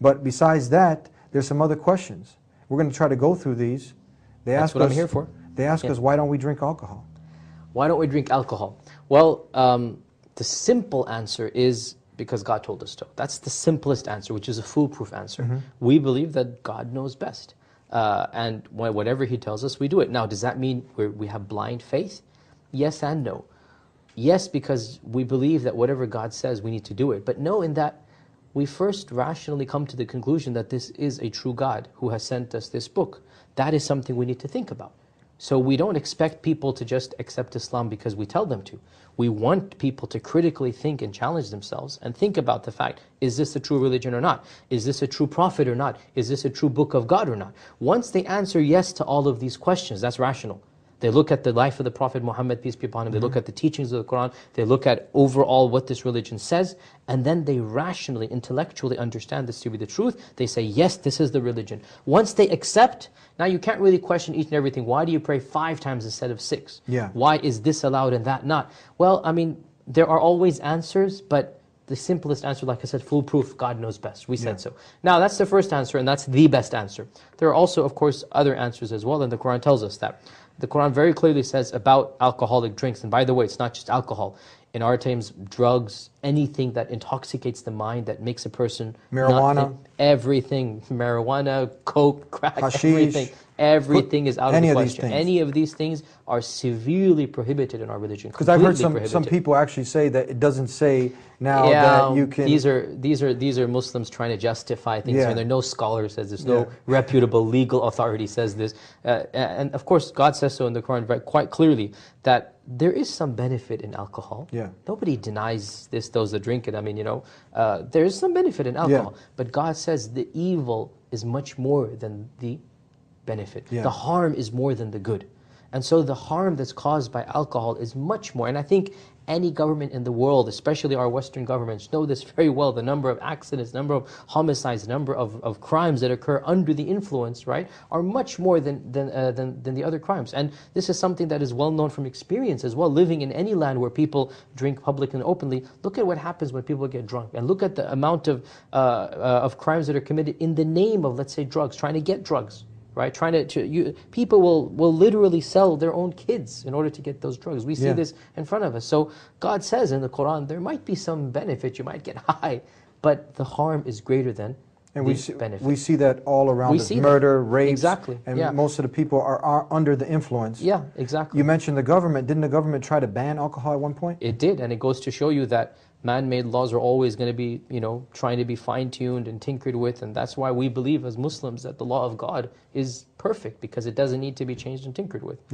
But besides that, there's some other questions. We're going to try to go through these. That's what I'm here for. They ask us, why don't we drink alcohol? Why don't we drink alcohol? Well, the simple answer is because God told us to. That's the simplest answer, which is a foolproof answer. We believe that God knows best. And whatever He tells us, we do it. Now, does that mean we have blind faith? Yes and no. Yes, because we believe that whatever God says, we need to do it. But no, in that we first rationally come to the conclusion that this is a true God who has sent us this book. That is something we need to think about. So we don't expect people to just accept Islam because we tell them to. We want people to critically think and challenge themselves and think about the fact, is this a true religion or not? Is this a true prophet or not? Is this a true book of God or not? Once they answer yes to all of these questions, that's rational. They look at the life of the Prophet Muhammad, peace be upon him, they look at the teachings of the Quran, they look at overall what this religion says, and then they rationally, intellectually understand this to be the truth. They say, yes, this is the religion. Once they accept, now you can't really question each and everything. Why do you pray 5 times instead of 6? Yeah. Why is this allowed and that not? Well, I mean, there are always answers, but the simplest answer, like I said, foolproof, God knows best. We said so. Now, that's the first answer, and that's the best answer. There are also, of course, other answers as well, and the Quran tells us that. The Quran very clearly says about alcoholic drinks, and by the way, it's not just alcohol. In our times, drugs, anything that intoxicates the mind, that makes a person... Marijuana. Everything. Marijuana, coke, crack, hashish, everything is out of the question. Any of these things are severely prohibited in our religion. Because I've heard some people actually say that it doesn't say now that you can... These are Muslims trying to justify things. There are no scholar who says this, no reputable legal authority says this. And of course, God says so in the Quran quite clearly that there is some benefit in alcohol. Nobody denies this, those that drink it. I mean, there is some benefit in alcohol. But God says the evil is much more than the benefit. The harm is more than the good. And so the harm that's caused by alcohol is much more. And I think any government in the world, especially our Western governments, know this very well. The number of accidents, number of homicides, number of crimes that occur under the influence, right, are much more than the other crimes. And this is something that is well known from experience as well. Living in any land where people drink publicly and openly, look at what happens when people get drunk. And look at the amount of crimes that are committed in the name of, let's say, drugs, trying to get drugs. Right, people will literally sell their own kids in order to get those drugs. We see this in front of us. So God says in the Quran, there might be some benefit, you might get high, but the harm is greater than the benefit. We see that all around us. Murder, rape, and most of the people are under the influence. Yeah, exactly. You mentioned the government. Didn't the government try to ban alcohol at one point? It did, and it goes to show you that man-made laws are always going to be, trying to be fine-tuned and tinkered with, and that's why we believe as Muslims that the law of God is perfect, because it doesn't need to be changed and tinkered with.